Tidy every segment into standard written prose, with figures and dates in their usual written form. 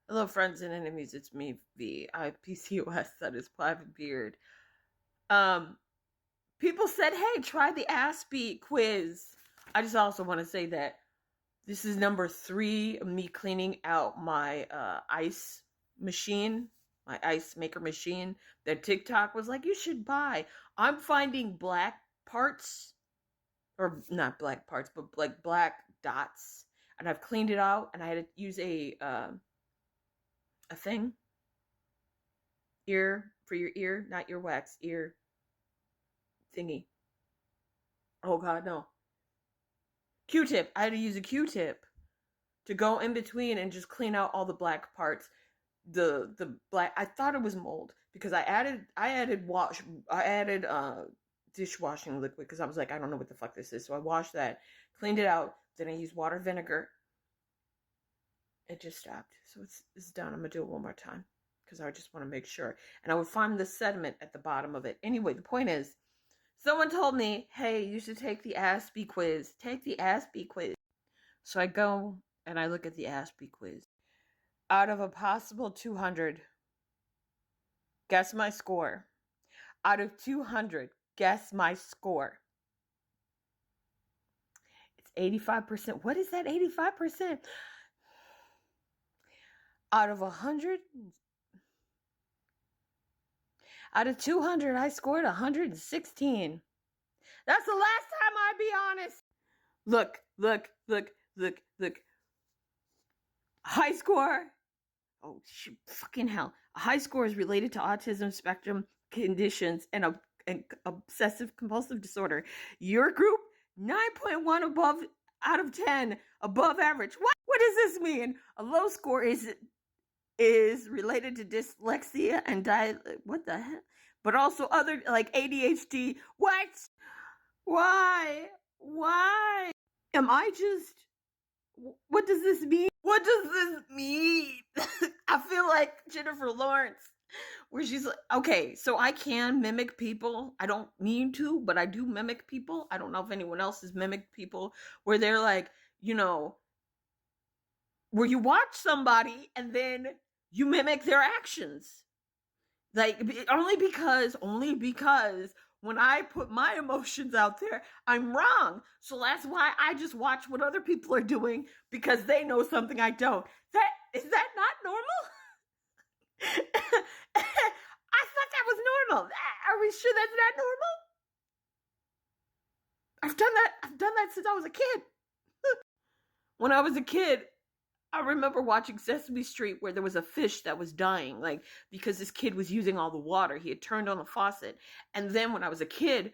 Hello, friends and enemies. It's me, V. I PCOS. That is private beard. Um, People said, "Hey, try the Aspie quiz." I just also want to say that this is number 3 of me cleaning out my ice machine, my ice maker machine that TikTok was like, "You should buy." I'm finding black parts, or not black parts, but like black dots, and I've cleaned it out, and I had to use a thing ear for your ear, not your wax, ear thingy. Oh God, no. Q-tip. I had to use a Q-tip to go in between and just clean out all the black parts. The black. I thought it was mold because I added dishwashing liquid because I was like, I don't know what the fuck this is. So I washed that, cleaned it out. Then I used water vinegar. It just stopped. So it's done. I'm gonna do it one more time because I just want to make sure. And I would find the sediment at the bottom of it. Anyway, the point is, someone told me, hey, you should take the Aspie quiz. Take the Aspie quiz. So I go and I look at the Aspie quiz. Out of a possible 200, guess my score. Out of 200, guess my score. It's 85%. What is that 85%? Out of 100, out of 200, I scored 116. That's the last time I'd be honest. Look. High score. Oh, fucking hell. A high score is related to autism spectrum conditions and obsessive compulsive disorder. Your group, 9.1 above out of 10, above average. What does this mean? A low score is related to dyslexia and what the hell? But also other like ADHD. What? Why? Why? Am I just what does this mean? What does this mean? I feel like Jennifer Lawrence, where she's like, okay, so I can mimic people. I don't mean to, but I do mimic people. I don't know if anyone else has mimicked people where they're like, where you watch somebody and then you mimic their actions. Like only because when I put my emotions out there, I'm wrong. So that's why I just watch what other people are doing because they know something I don't. That is that not normal? I thought that was normal. Are we sure that's not normal? I've done that since I was a kid. When I was a kid, I remember watching Sesame Street where there was a fish that was dying, like because this kid was using all the water. He had turned on the faucet. And then when I was a kid,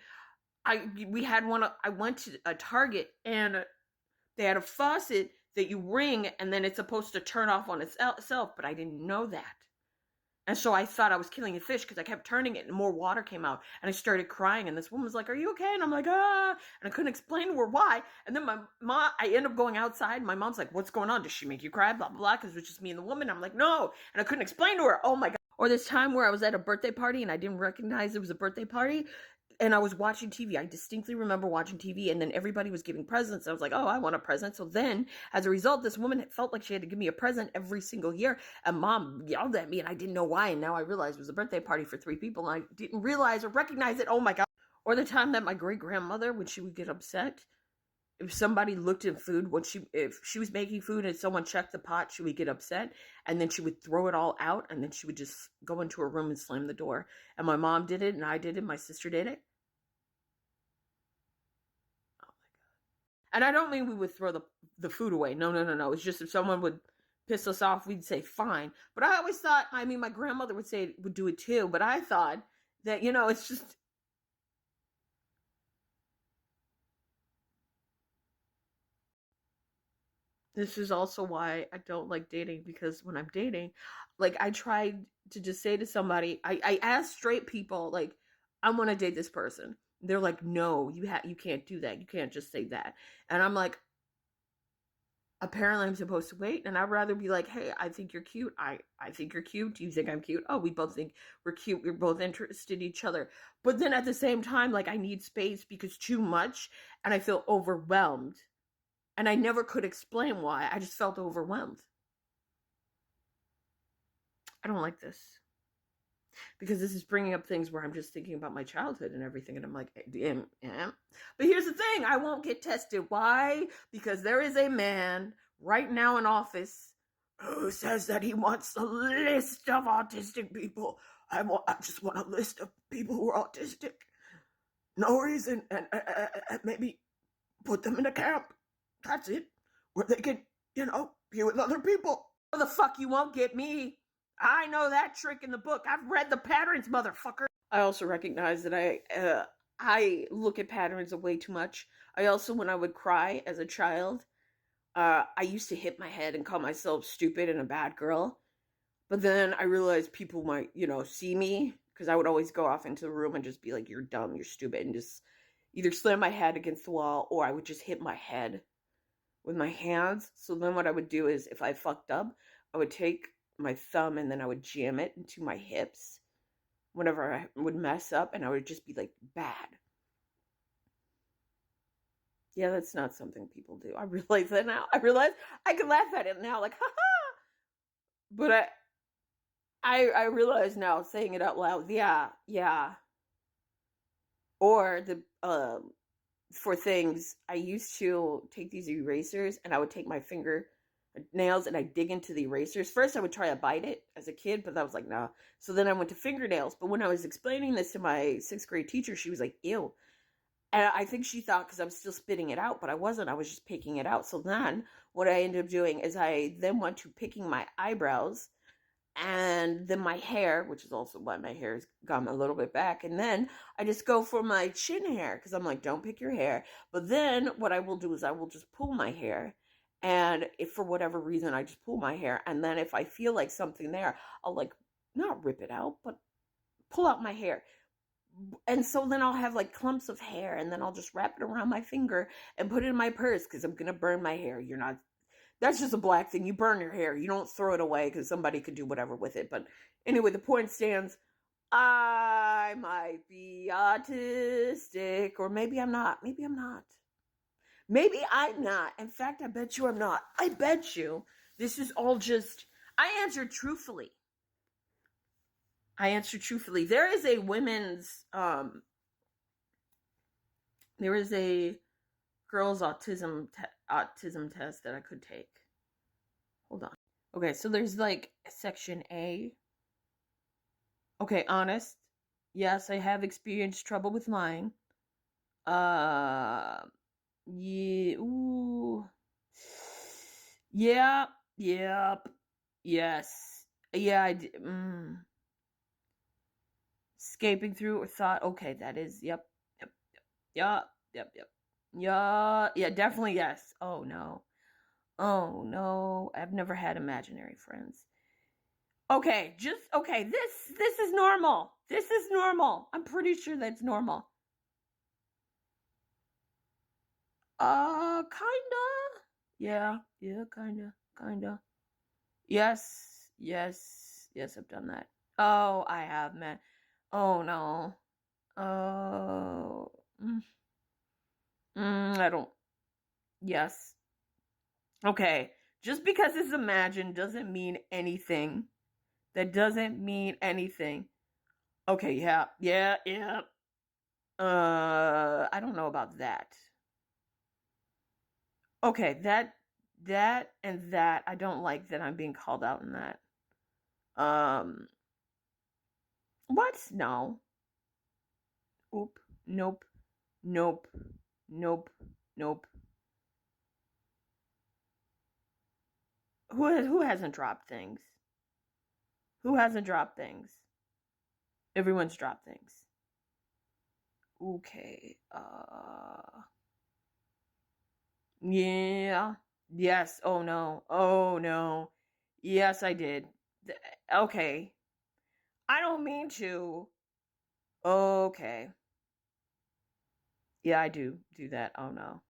I went to a Target and they had a faucet that you ring and then it's supposed to turn off on itself, but I didn't know that. And so I thought I was killing a fish because I kept turning it and more water came out. And I started crying. And this woman was like, are you okay? And I'm like, ah. And I couldn't explain to her why. And then my mom, I end up going outside. My mom's like, what's going on? Does she make you cry? Blah, blah, blah. Because it was just me and the woman. I'm like, no. And I couldn't explain to her. Oh my God. Or this time where I was at a birthday party and I didn't recognize it was a birthday party. And I was watching TV. I distinctly remember watching TV, and then everybody was giving presents. I was like, oh, I want a present. So then, as a result, this woman felt like she had to give me a present every single year. And mom yelled at me, and I didn't know why. And now I realized it was a birthday party for 3 people, and I didn't realize or recognize it. Oh my God. Or the time that my great grandmother, when she would get upset, if somebody looked at food, if she was making food and someone checked the pot, she would get upset, and then she would throw it all out, and then she would just go into her room and slam the door. And my mom did it, and I did it, my sister did it. Oh my God. And I don't mean we would throw the food away. No. It's just if someone would piss us off, we'd say fine. But I always thought, I mean, my grandmother would do it too, but I thought that, it's just, this is also why I don't like dating, because when I'm dating, like I tried to just say to somebody, I asked straight people, like, I want to date this person. They're like, no, you can't do that. You can't just say that. And I'm like, apparently I'm supposed to wait, and I'd rather be like, hey, I think you're cute. I think you're cute. Do you think I'm cute? Oh, we both think we're cute. We're both interested in each other. But then at the same time, like I need space because too much and I feel overwhelmed. And I never could explain why. I just felt overwhelmed. I don't like this. Because this is bringing up things where I'm just thinking about my childhood and everything. And I'm like, But here's the thing. I won't get tested. Why? Because there is a man right now in office who says that he wants a list of autistic people. I just want a list of people who are autistic. No reason. And maybe put them in a camp. That's it. Where they can, be with other people. How the fuck you won't get me? I know that trick in the book. I've read the patterns, motherfucker. I also recognize that I look at patterns way too much. I also, when I would cry as a child, I used to hit my head and call myself stupid and a bad girl. But then I realized people might, see me, because I would always go off into the room and just be like, you're dumb, you're stupid, and just either slam my head against the wall, or I would just hit my head with my hands. So then what I would do is, if I fucked up, I would take my thumb and then I would jam it into my hips whenever I would mess up, and I would just be like, bad. Yeah, that's not something people do. I realize that now. I realize I can laugh at it now, like, haha. But I realize now, saying it out loud, yeah. Or for things, I used to take these erasers and I would take my fingernails and I dig into the erasers. First, I would try to bite it as a kid, but that was like, nah. So then I went to fingernails. But when I was explaining this to my 6th grade teacher, she was like, ew. And I think she thought because I'm still spitting it out, but I wasn't. I was just picking it out. So then what I ended up doing is I then went to picking my eyebrows and then my hair, which is also why my hair has gone a little bit back. And then I just go for my chin hair because I'm like, don't pick your hair. But then what I will do is I will just pull my hair. And if for whatever reason I just pull my hair, and then if I feel like something there, I'll like not rip it out, but pull out my hair. And so then I'll have like clumps of hair, and then I'll just wrap it around my finger and put it in my purse because I'm going to burn my hair. That's just a black thing. You burn your hair. You don't throw it away because somebody could do whatever with it. But anyway, the point stands. I might be autistic, or maybe I'm not. Maybe I'm not. Maybe I'm not. In fact, I bet you I'm not. I bet you this is all just... I answered truthfully. There is a women's... there is a girls' autism test that I could take. Hold on. Okay, so there's like section A. Okay, honest. Yes, I have experienced trouble with lying. Yeah. Ooh. Yeah. Yep. Yes. Yeah, I did. Escaping through or thought. Okay, that is. Yep. Yeah, definitely yes. Oh no, I've never had imaginary friends. Okay, this is normal. I'm pretty sure that's normal. Kinda. Yeah, kinda. Yes, I've done that. Oh, I have, man. Oh no. Oh. I don't. Yes. Okay. Just because it's imagined doesn't mean anything. That doesn't mean anything. Okay, yeah. I don't know about that. Okay, that and that, I don't like that I'm being called out in that. What? No. Oop. Nope. Who hasn't dropped things? Who hasn't dropped things? Everyone's dropped things. Okay. Yeah. Yes. Oh no. Yes, I did. Okay. I don't mean to. Okay. Yeah, I do that. Oh no.